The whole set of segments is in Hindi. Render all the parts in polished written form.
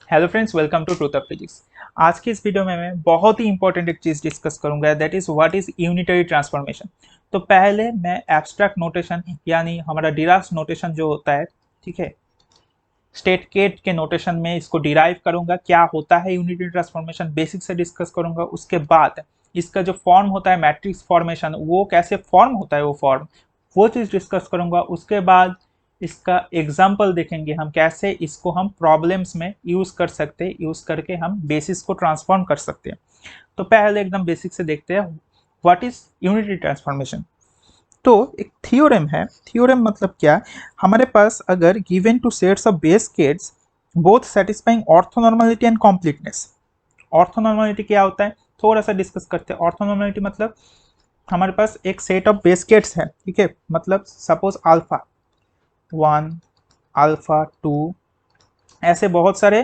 Hello friends, welcome to truth of physics. आज की इस वीडियो में मैं बहुत ही इंपॉर्टेंट एक चीज डिस्कस करूंगा, that is what is unitary transformation. तो पहले मैं एब्स्ट्रैक्ट नोटेशन यानी हमारा डिराक नोटेशन जो होता है, ठीक है, स्टेट केट के नोटेशन में इसको डिराइव करूंगा, क्या होता है यूनिटरी ट्रांसफॉर्मेशन बेसिक से डिस्कस करूंगा। उसके बाद इसका जो फॉर्म होता है मैट्रिक्स फॉर्मेशन, वो कैसे फॉर्म होता है वो फॉर्म, वो चीज डिस्कस करूंगा। उसके बाद इसका एग्जाम्पल देखेंगे हम, कैसे इसको हम प्रॉब्लम्स में यूज कर सकते हैं, यूज करके हम बेसिस को ट्रांसफॉर्म कर सकते हैं। तो पहले एकदम बेसिक से देखते हैं व्हाट इज यूनिटरी ट्रांसफॉर्मेशन। तो एक थियोरेम है। थियोरेम मतलब क्या, हमारे पास अगर given two sets of base kets both satisfying orthonormality and completeness. Orthonormality क्या होता है, थोड़ा सा डिस्कस करते हैं। ऑर्थोनॉर्मलिटी मतलब हमारे पास एक सेट ऑफ बेस केट्स है, ठीक है, मतलब सपोज अल्फा 1, अल्फा 2, ऐसे बहुत सारे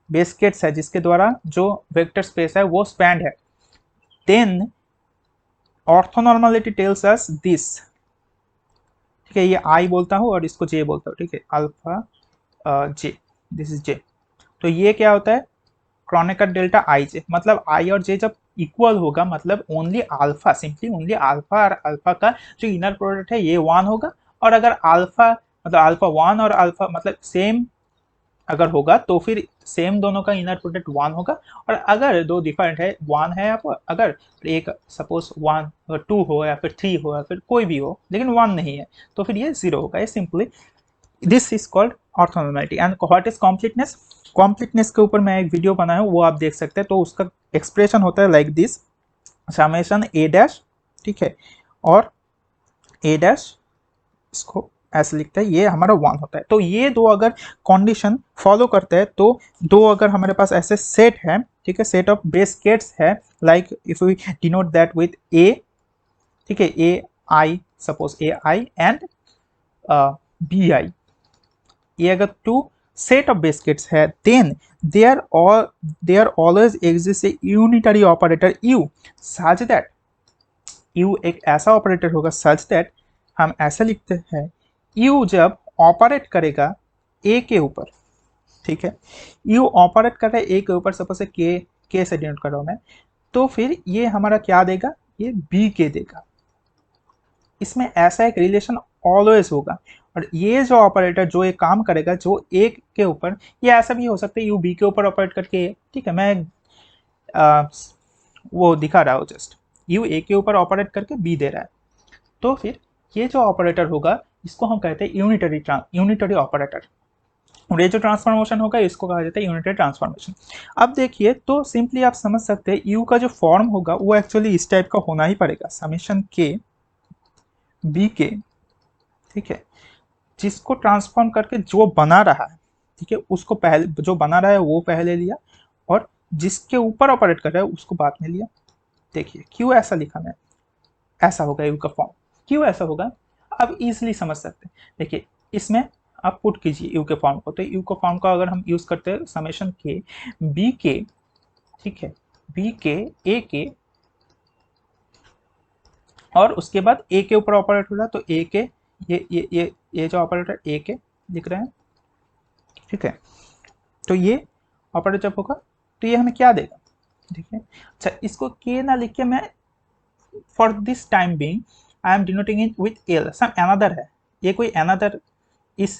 बेस केट्स है जिसके द्वारा जो वेक्टर स्पेस है वो स्पैंड है। देन ऑर्थोनॉर्मलिटी टेल्स अस दिस, ठीक है, ये आई बोलता हूँ और इसको जे बोलता हूँ, ठीक है, अल्फा जे, दिस इज जे। तो ये क्या होता है, क्रॉनिकल डेल्टा आई जे, मतलब आई और जे जब इक्वल होगा, मतलब only alpha, simply only alpha और अल्फा का जो इनर प्रोडक्ट है ये वन होगा। और अगर अल्फा मतलब अल्फा वन और अल्फा मतलब सेम अगर होगा तो फिर सेम दोनों का इनर प्रोडक्ट वन होगा। और अगर दो डिफरेंट है, वन है आप अगर एक सपोज वन टू हो या फिर थ्री हो या फिर कोई भी हो लेकिन वन नहीं है, तो फिर ये जीरो होगा। ये simply this is called orthonormality. And what is completeness, completeness के ऊपर मैं एक वीडियो बनाया हूँ, वो आप देख सकते हैं। तो उसका एक्सप्रेशन होता है like this, summation A dash, ठीक है, और ए डैश, इसको ऐसे लिखते हैं, ये हमारा वन होता है। तो ये दो अगर कंडीशन फॉलो करते हैं, तो दो अगर हमारे पास ऐसे सेट है, ठीक है, सेट ऑफ बेस केट्स है, like if we denote that with A, ठीक है, A I, suppose A I and B I, ये अगर टू सेट ऑफ baskets है, then there always exist a unitary operator U, such that U एक ऐसा ऑपरेटर होगा सच दैट, हम ऐसा लिखते हैं, यू जब ऑपरेट करेगा ए के ऊपर, ठीक है, यू ऑपरेट कर रहा है ए के ऊपर, सपोज के से डिनोट कर रहा हूं मैं, तो फिर ये हमारा क्या देगा, ये बी के देगा। इसमें ऐसा एक रिलेशन ऑलवेज होगा। और ये जो ऑपरेटर जो एक काम करेगा जो एक के ऊपर, ये ऐसा भी हो सकता है यू बी के ऊपर ऑपरेट करके, ठीक है, मैं आ, वो दिखा रहा हूँ जस्ट, यू ए के ऊपर ऑपरेट करके बी दे रहा है। तो फिर ये जो ऑपरेटर होगा इसको हम कहते हैं यूनिटरी ऑपरेटर। और ये जो ट्रांसफॉर्मेशन होगा इसको कहा जाता है यूनिटरी ट्रांसफॉर्मेशन। अब देखिए, तो सिंपली आप समझ सकते हैं यू का जो फॉर्म होगा वो एक्चुअली इस टाइप का होना ही पड़ेगा, समेशन के बी के, ठीक है, जिसको ट्रांसफॉर्म करके जो बना रहा है, ठीक है, उसको पहले, जो बना रहा है वो पहले लिया, और जिसके ऊपर ऑपरेट कर रहा है उसको बाद में लिया। देखिए क्यों ऐसा लिखा मैं, ऐसा होगा यू का फॉर्म, क्यों ऐसा होगा, अब इजिली समझ सकते हैं। देखिए इसमें आप पुट कीजिए यू के फॉर्म को, तो यू के फॉर्म का अगर हम यूज करते हैं समेशन के बी के, ठीक है, बी के ए के, और उसके बाद ए के ऊपर ऑपरेट हो रहा है तो ए के, ये जो ऑपरेटर ए के दिख रहे हैं, ठीक है, तो ये ऑपरेटर जब होगा तो ये हमें क्या देगा, देखिए, अच्छा इसको के ना लिख के मैं for this time being I am denoting it with L, some another है, ये कोई अनदर, इस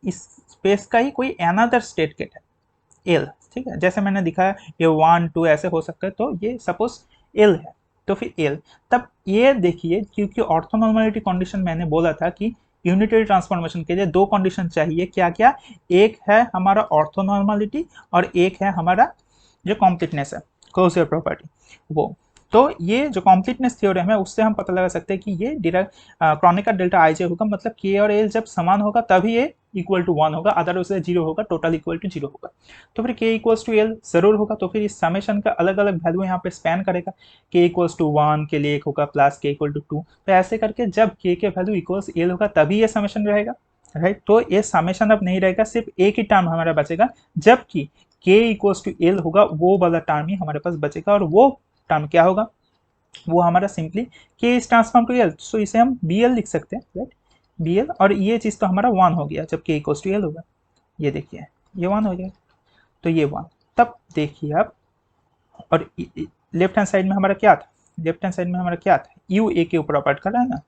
स्पेस का ही कोई अनदर स्टेट गेट है एल, ठीक है, जैसे मैंने दिखाया ये वन टू ऐसे हो सकता है, तो ये सपोज एल है, तो फिर एल। तब ये देखिए, क्योंकि ऑर्थोनॉर्मलिटी कंडीशन मैंने बोला था कि यूनिटरी ट्रांसफॉर्मेशन के लिए दो कंडीशन चाहिए, क्या क्या, एक है हमारा ऑर्थोनॉर्मलिटी और एक है हमारा जो कॉम्प्लीटनेस है, क्लोजर प्रॉपर्टी, वो। तो ये जो कॉम्प्लीटनेस थ्योरम है उससे हम पता लगा सकते हैं कि ये डायरेक्ट क्रॉनिकल डेल्टा आई जे होगा, मतलब के और एल जब समान होगा तभी ये इक्वल टू वन होगा, अदर उससे जीरो होगा, टोटल इक्वल टू जीरो होगा। तो फिर के इक्वल्स टू एल जरूर होगा, तो फिर इस समेशन का अलग अलग वैल्यू यहाँ पे स्पैन करेगा, के इक्वल्स टू वन के लिए एक होगा प्लस के इक्वल टू टू, तो ऐसे करके जब के वैल्यू इक्वल्स एल होगा तभी ये समेशन रहेगा, राइट। तो ये समेशन अब नहीं रहेगा, सिर्फ एक ही टर्म हमारा बचेगा, जबकि के इक्वल्स टू एल होगा, वो वाला टर्म ही हमारे पास बचेगा। और वो टर्म क्या होगा, वो हमारा सिंपली के इज ट्रांसफॉर्म टू एल, सो इसे हम बी एल लिख सकते हैं, राइट, बी एल। और ये चीज तो हमारा वन हो गया जब के इक्वल्स टू एल होगा, ये देखिए ये वन हो गया। तो ये 1। तब देखिए आप, और लेफ्ट हैंड साइड में हमारा क्या था, लेफ्ट हैंड साइड में हमारा क्या था, यू ए के ऊपर ऑपरेट कर रहा है ना,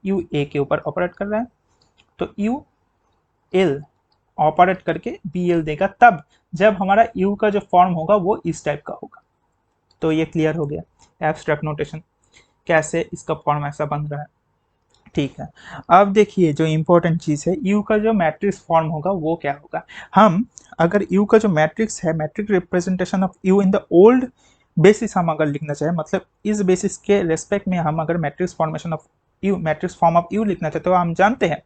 यू ए के ऊपर ऑपरेट कर रहा है, तो यू एल ऑपरेट करके बी एल देगा, तब जब हमारा यू का जो फॉर्म होगा वो इस टाइप का होगा। तो ये क्लियर हो गया एब्स्ट्रैक्ट नोटेशन कैसे इसका फॉर्म ऐसा बन रहा है। ठीक है, अब देखिए जो इंपॉर्टेंट चीज़ है, यू का जो मैट्रिक्स फॉर्म होगा वो क्या होगा। हम अगर यू का जो मैट्रिक्स है, matrix representation of U in the old basis हम अगर लिखना चाहें, मतलब इस बेसिस के रेस्पेक्ट में हम अगर matrix formation of you, matrix form of you लिखना चाहते तो हम जानते हैं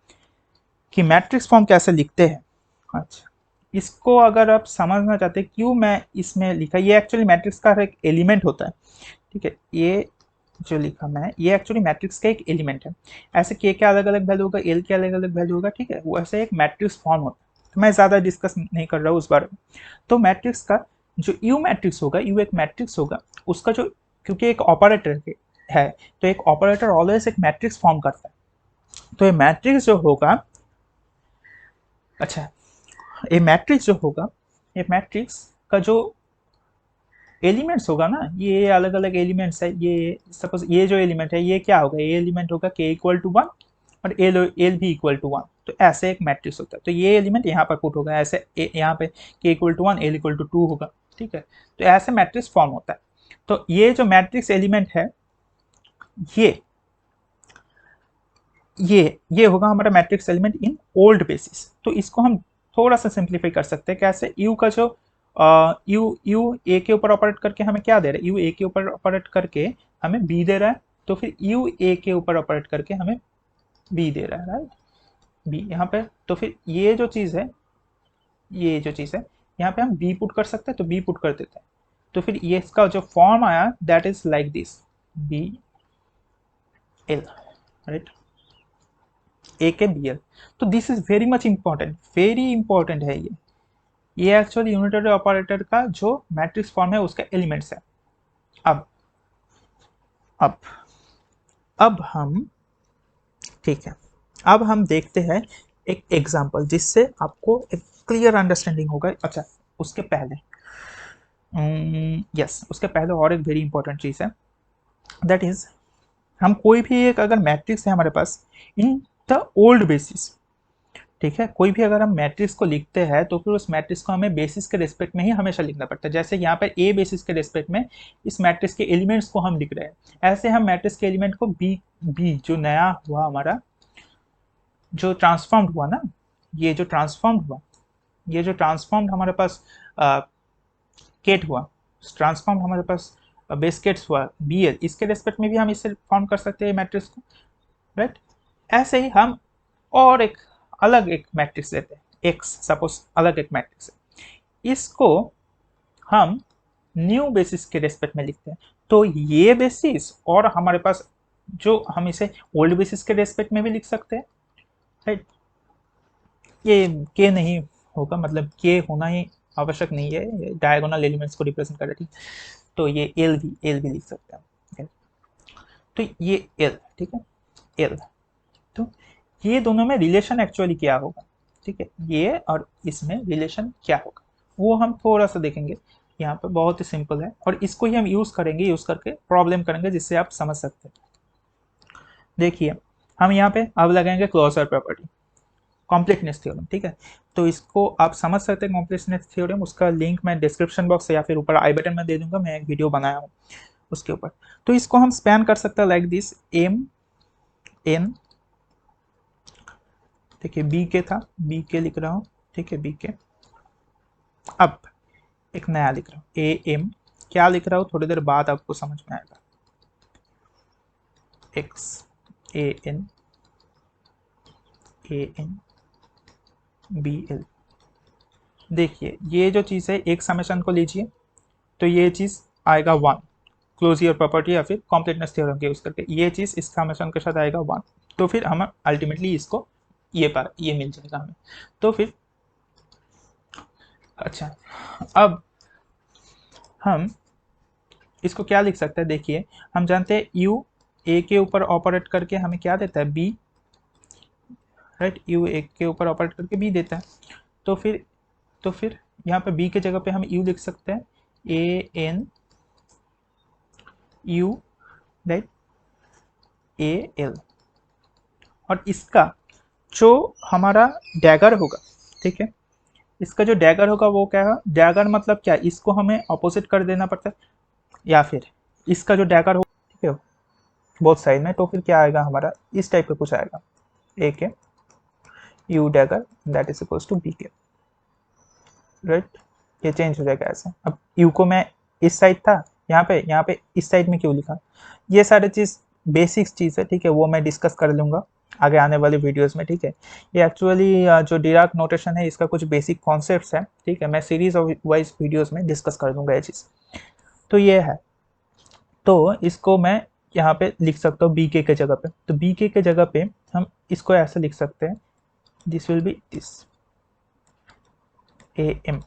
कि मैट्रिक्स फॉर्म कैसे लिखते हैं। अच्छा, इसको अगर आप समझना चाहते हैं क्यों मैं इसमें लिखा, ये एक्चुअली मैट्रिक्स का एक एलिमेंट होता है। ठीक है, ये जो लिखा मैं, ये एक्चुअली मैट्रिक्स का एक एलिमेंट है। ऐसे के अलग अलग वैल्यू होगा, एल के अलग अलग वैल्यू होगा, ठीक है, वो ऐसे एक मैट्रिक्स फॉर्म होता है। तो मैं ज़्यादा डिस्कस नहीं कर रहा हूँ उस बारे में। तो मैट्रिक्स का जो यू मैट्रिक्स होगा, यू एक मैट्रिक्स होगा, उसका जो, क्योंकि एक ऑपरेटर है, तो एक ऑपरेटर ऑलवेज एक मैट्रिक्स फॉर्म करता है। तो ये मैट्रिक्स जो होगा, अच्छा, ये मैट्रिक्स जो होगा, ये मैट्रिक्स का जो एलिमेंट्स होगा ना, ये अलग अलग एलिमेंट्स है। ये सपोज ये जो एलिमेंट है ये क्या होगा, ये एलिमेंट होगा के इक्वल टू 1 और एल भी इक्वल टू 1। तो ऐसे एक मैट्रिक्स होता है, तो ये एलिमेंट यहाँ पर पुट होगा, ऐसे यहाँ पे K equal to 1 L equal to 2 होगा। ठीक है, तो ऐसे मैट्रिक्स फॉर्म होता है। तो ये जो मैट्रिक्स एलिमेंट है, ये ये होगा हमारा matrix element in old basis. तो इसको हम थोड़ा सा सिंप्लीफाई कर सकते हैं कैसे, यू का जो यू ए के ऊपर ऑपरेट करके हमें क्या दे रहा है, यू ए के ऊपर ऑपरेट करके हमें बी दे रहा है, तो फिर यू ए के ऊपर ऑपरेट करके हमें बी दे रहा है, राइट, बी यहाँ पे। तो फिर ये जो चीज़ है, ये जो चीज़ है यहाँ पे हम बी पुट कर सकते हैं, तो बी पुट कर देते हैं। तो फिर ये इसका जो फॉर्म आया that is like this, B L, right, A K B L. तो this is very much important, very important है ये एक्चुअली यूनिटरी ऑपरेटर का जो मैट्रिक्स फॉर्म है उसका एलिमेंट्स है। अब अब अब हम, ठीक है, अब हम देखते हैं एक एग्जांपल जिससे आपको एक क्लियर अंडरस्टैंडिंग होगा। अच्छा, उसके पहले उसके पहले और एक वेरी इंपॉर्टेंट चीज़ है, दैट इज हम कोई भी एक अगर मैट्रिक्स है हमारे पास इन द ओल्ड बेसिस, ठीक है, कोई भी अगर हम मैट्रिक्स को लिखते हैं तो फिर उस मैट्रिक्स को हमें बेसिस के रेस्पेक्ट में ही हमेशा लिखना पड़ता है। जैसे यहाँ पर ए बेसिस के रेस्पेक्ट में इस मैट्रिक्स के एलिमेंट्स को हम लिख रहे हैं, ऐसे हम मैट्रिक्स के एलिमेंट को बी जो नया हुआ हमारा जो ट्रांसफॉर्म्ड हुआ ना, ये जो ट्रांसफॉर्म्ड हुआ, ये जो ट्रांसफॉर्म्ड हमारे पास केट हुआ, ट्रांसफॉर्म हमारे पास बेस केट्स हुआ बी एल, इसके रेस्पेक्ट में भी हम इसे फॉर्म कर सकते हैं मैट्रिक्स को, राइट। ऐसे ही हम और एक अलग एक मैट्रिक्स लेते हैं, एक्स सपोज अलग एक मैट्रिक्स है, इसको हम न्यू बेसिस के रेस्पेक्ट में लिखते हैं। तो ये बेसिस और हमारे पास जो हम इसे ओल्ड बेसिस के रेस्पेक्ट में भी लिख सकते हैं, राइट। ये के नहीं होगा, मतलब के होना ही आवश्यक नहीं है, डायगोनल एलिमेंट्स को रिप्रेजेंट कर रही है, तो ये एल भी लिख सकते हैं। तो ये एल, ठीक है, एल। तो ये दोनों में रिलेशन एक्चुअली क्या होगा, ठीक है, ये और इसमें रिलेशन क्या होगा वो हम थोड़ा सा देखेंगे। यहाँ पर बहुत ही सिंपल है और इसको ही हम यूज करेंगे, यूज करके प्रॉब्लम करेंगे जिससे आप समझ सकते हैं। देखिए हम यहाँ पे अब लगाएंगे क्लोजर प्रॉपर्टी, कॉम्प्लीटनेस थ्योरम, ठीक है। तो इसको आप समझ सकते हैं कॉम्प्लीटनेस थ्योरम, उसका लिंक मैं डिस्क्रिप्शन बॉक्स या फिर ऊपर आई बटन में दे दूंगा, मैं एक वीडियो बनाया हूँ उसके ऊपर। तो इसको हम स्पैन कर सकते हैं लाइक दिस, एम एन, ठीक है, बी के था, बी के लिख रहा हूँ, ठीक है, बी के। अब एक नया लिख रहा हूँ, ए एम, क्या लिख रहा हूँ थोड़ी देर बाद आपको समझ में आएगा, x A N B L. देखिए ये जो चीज़ है एक समेशन को लीजिए तो ये चीज़ आएगा 1, क्लोजर प्रॉपर्टी या फिर कॉम्प्लीटनेस थ्योरम के यूज करके ये चीज़ इस समेशन के साथ आएगा 1, तो फिर हम अल्टीमेटली इसको ये मिल जाएगा हमें। तो फिर अच्छा, अब हम इसको क्या लिख सकते हैं, देखिए हम जानते हैं यू ए के ऊपर ऑपरेट करके हमें क्या देता है, बी, राइट, यू ए के ऊपर ऑपरेट करके बी देता है। तो फिर यहाँ पे बी के जगह पे हम यू लिख सकते हैं, AN U, राइट, AL। और इसका जो हमारा डैगर होगा, ठीक है, इसका जो डैगर होगा वो क्या है, डैगर मतलब क्या, इसको हमें अपोजिट कर देना पड़ता है, या फिर इसका जो डैगर होगा, ठीक है, बोथ साइड में, तो फिर क्या आएगा हमारा, इस टाइप का कुछ आएगा, A K U dagger that is equals to B K, right. ये चेंज हो जाएगा ऐसे। अब यू को मैं इस साइड था, यहाँ पे इस साइड में क्यों लिखा, ये सारी चीज़ बेसिक्स चीज़ है, ठीक है, वो मैं डिस्कस कर लूँगा आगे आने वाले वीडियोस में, ठीक है। ये एक्चुअली जो डिराक नोटेशन है इसका कुछ बेसिक कॉन्सेप्ट्स है, ठीक है, मैं सीरीज वाइज वीडियोस में डिस्कस कर दूंगा ये चीज़। तो ये है, तो इसको मैं यहाँ पे लिख सकता हूँ बी के जगह पे, तो बी के जगह पे हम इसको ऐसे लिख सकते हैं, this will be this AM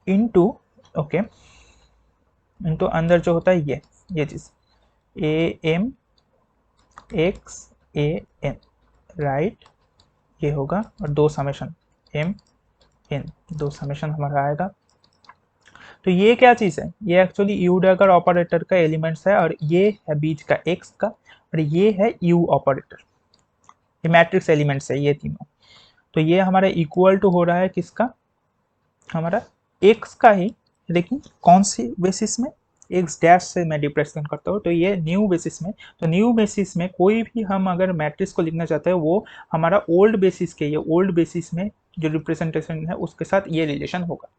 into, okay, into अंदर जो होता है ये चीज़ AM XAN, राइट, ये होगा, और दो समेशन MN, दो समेशन हमारा आएगा। तो ये क्या चीज़ है, ये एक्चुअली यू डैगर ऑपरेटर का एलिमेंट्स है, और ये है बीच का x का, और ये है यू ऑपरेटर, ये मैट्रिक्स एलिमेंट्स है ये तीनों। तो ये हमारा इक्वल टू हो रहा है किसका, हमारा x का ही, लेकिन कौन सी बेसिस में, x डैश से मैं रिप्रेजेंट करता हूँ, तो ये न्यू बेसिस में। तो न्यू बेसिस में कोई भी हम अगर मैट्रिक्स को लिखना चाहते हैं, वो हमारा ओल्ड बेसिस के, ये ओल्ड बेसिस में जो रिप्रेजेंटेशन है उसके साथ ये रिलेशन होगा।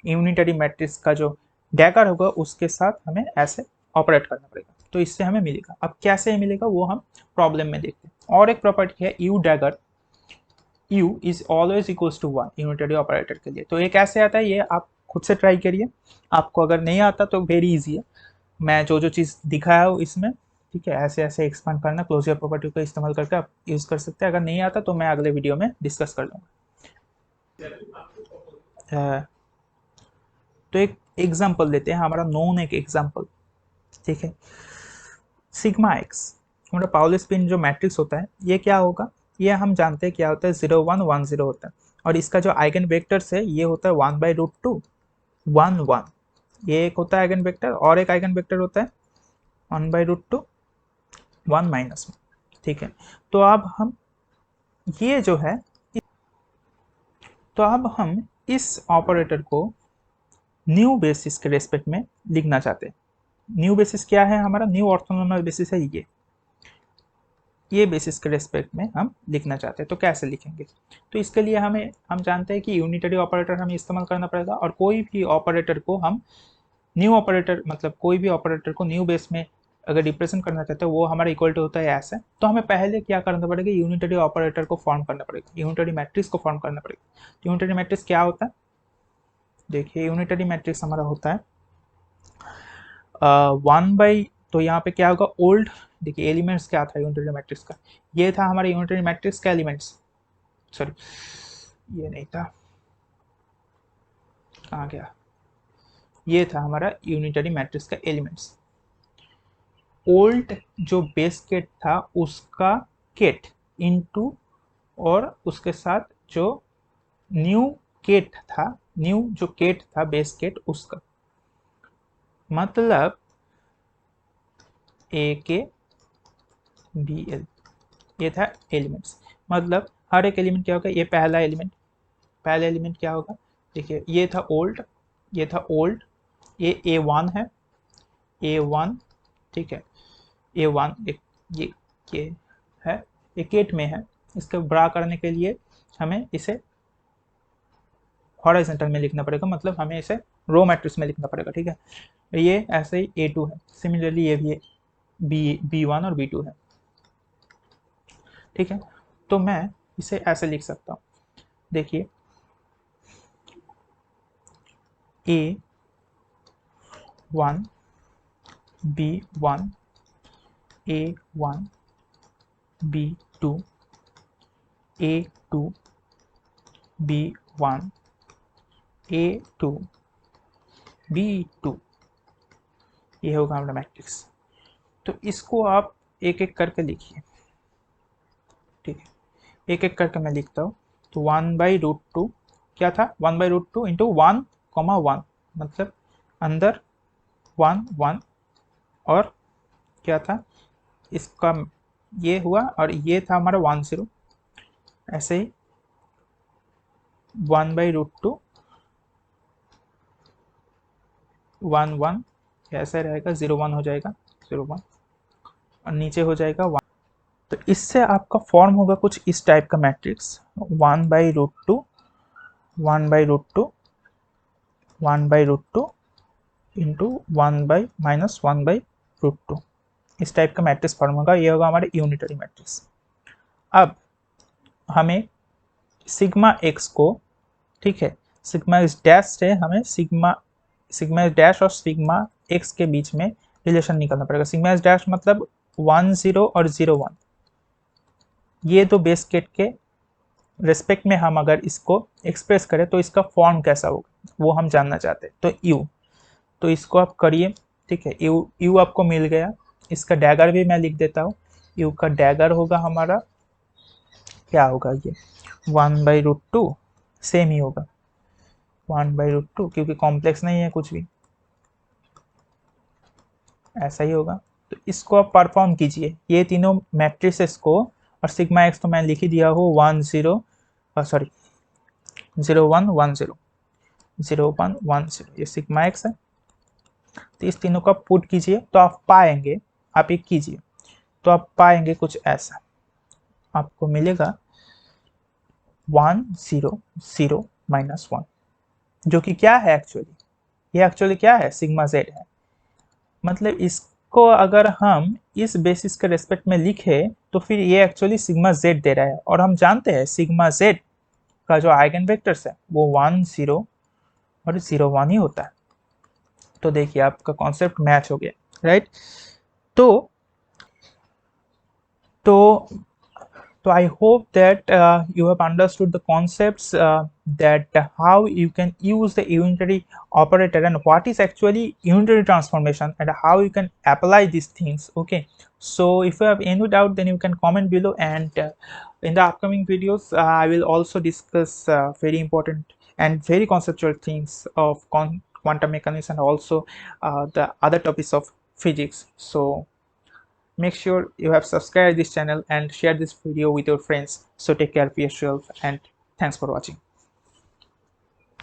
यूनिटरी मैट्रिक्स का जो डैगर होगा उसके साथ हमें ऐसे ऑपरेट करना पड़ेगा, तो इससे हमें मिलेगा। अब कैसे मिलेगा वो हम प्रॉब्लम में देखते हैं। और एक प्रॉपर्टी है U dagger, u is always equals to 1 unitary operator के लिए। तो ये कैसे आता है, ये आप खुद से ट्राई करिए, आपको अगर नहीं आता तो वेरी इजी है, मैं जो जो चीज़ दिखाया हूँ इसमें, ठीक है, ऐसे ऐसे एक्सपांड करना, क्लोजर प्रॉपर्टी का इस्तेमाल करके आप यूज़ कर सकते हैं। अगर नहीं आता तो मैं अगले वीडियो में डिस्कस कर लूँगा। तो एक एग्जाम्पल लेते हैं, हमारा नोन एक एग्जाम्पल, ठीक है, सिग्मा एक्स, हमारा पाउली स्पिन जो मैट्रिक्स होता है, ये क्या होगा, ये हम जानते हैं क्या होता है, 0 1 1 0 होता है, और इसका जो आइगन वेक्टर्स है ये होता है 1/√2 1 1, ये एक होता है आइगन वेक्टर, और एक आइगन वेक्टर होता है 1/√2 1 माइनस में, ठीक है। तो अब हम ये जो है, तो अब हम इस ऑपरेटर को न्यू बेसिस के रेस्पेक्ट में लिखना चाहते हैं। न्यू बेसिस क्या है हमारा, न्यू ऑर्थोनॉर्मल बेसिस है ये बेसिस के रेस्पेक्ट में हम लिखना चाहते हैं। तो कैसे लिखेंगे, तो इसके लिए हम जानते हैं कि यूनिटरी ऑपरेटर हमें इस्तेमाल करना पड़ेगा, और कोई भी ऑपरेटर को हम न्यू ऑपरेटर, मतलब कोई भी ऑपरेटर को न्यू बेस में अगर रिप्रेजेंट करना चाहते हैं, वो हमारा इक्वल टू होता है ऐसे। तो हमें पहले क्या करना पड़ेगा, यूनिटरी ऑपरेटर को फॉर्म करना पड़ेगा, यूनिटरी मैट्रिक्स को फॉर्म करना पड़ेगा। तो यूनिटरी मैट्रिक्स क्या होता है, देखिए यूनिटरी मैट्रिक्स हमारा होता है 1 तो यहाँ पे क्या होगा, ओल्ड, देखिए एलिमेंट्स क्या था यूनिटरी मैट्रिक्स का, ये था हमारे यूनिटरी मैट्रिक्स का एलिमेंट्स, सॉरी ये नहीं था, कहाँ गया, ये था हमारा यूनिटरी मैट्रिक्स का एलिमेंट्स। ओल्ड जो बेस केट था उसका केट इनटू, और उसके साथ जो न्यू केट था, न्यू जो केट था बेस केट उसका, मतलब ए के बी एल, ये था एलिमेंट्स। मतलब हर एक एलिमेंट क्या होगा, ये पहला एलिमेंट क्या होगा, देखिए ये था ओल्ड, ये था ओल्ड, ये A1 है, A1, ठीक है, A1 ये है, ये केट में है, इसको बड़ा करने के लिए हमें इसे हॉरिजॉन्टल में लिखना पड़ेगा, मतलब हमें इसे रो मैट्रिक्स में लिखना पड़ेगा, ठीक है। ये ऐसे ही A2 है, सिमिलरली ये भी B1 और B2 है, ठीक है। तो मैं इसे ऐसे लिख सकता हूँ, देखिए A1 B1 A1 B2 A2 B1 A2 B2, ये होगा हमारा मैट्रिक्स। तो इसको आप एक एक करके लिखिए, ठीक है, एक एक करके मैं लिखता हूँ। तो 1/√2 क्या था 1/√2 इंटू 1, 1 मतलब अंदर 1 और क्या था इसका ये हुआ और ये था हमारा 10, ऐसे ही 1/√2 1 ऐसे रहेगा 0 1 हो जाएगा 0 1 और नीचे हो जाएगा 1। तो इससे आपका फॉर्म होगा कुछ इस टाइप का मैट्रिक्स 1/√2 1/√2 1/√2 इंटू 1/-1/√2 इस टाइप का मैट्रिक्स फॉर्म होगा। ये होगा हमारे यूनिटरी मैट्रिक्स। अब हमें सिग्मा एक्स को, ठीक है, सिग्मा एक्स डैश से हमें सिग्मा एक्स डैश और सिग्मा एक्स के बीच में रिलेशन निकालना पड़ेगा। सिग्मा एक्स डैश मतलब 1 0 और 0 1, ये दो बेस केट के रेस्पेक्ट में हम अगर इसको एक्सप्रेस करें तो इसका फॉर्म कैसा होगा वो हम जानना चाहते हैं। तो यू, तो इसको आप करिए, ठीक है। यू यू आपको मिल गया, इसका डैगर भी मैं लिख देता हूँ। यू का डैगर होगा हमारा, क्या होगा ये 1/√2, सेम ही होगा 1/√2 क्योंकि कॉम्प्लेक्स नहीं है कुछ भी, ऐसा ही होगा। तो इसको आप परफॉर्म कीजिए ये तीनों मैट्रिसेस को, और सिग्मा एक्स तो मैं लिख ही दिया हूँ 1 0 सॉरी 0 1 1 0 0 1 1 0, ये सिग्मा एक्स है। तो इस तीनों का पुट कीजिए तो आप पाएंगे, आप एक कीजिए तो आप पाएंगे कुछ ऐसा, आपको मिलेगा 1 0 0 -1, जो कि क्या है एक्चुअली, ये एक्चुअली क्या है सिग्मा जेड है। मतलब इसको अगर हम इस बेसिस के रेस्पेक्ट में लिखे तो फिर ये एक्चुअली सिग्मा जेड दे रहा है, और हम जानते हैं सिग्मा जेड का जो आइगन वेक्टर्स है वो 1 0 और 0 1 ही होता है। तो देखिए आपका कॉन्सेप्ट मैच हो गया, राइट। तो तो So I hope that you have understood the concepts, that how you can use the unitary operator and what is actually unitary transformation and how you can apply these things. Okay, so if you have any doubt then you can comment below, and in the upcoming videos I will also discuss very important and very conceptual things of quantum mechanics and also the other topics of physics. So make sure you have subscribed this channel and share this video with your friends. So take care of yourself and thanks for watching.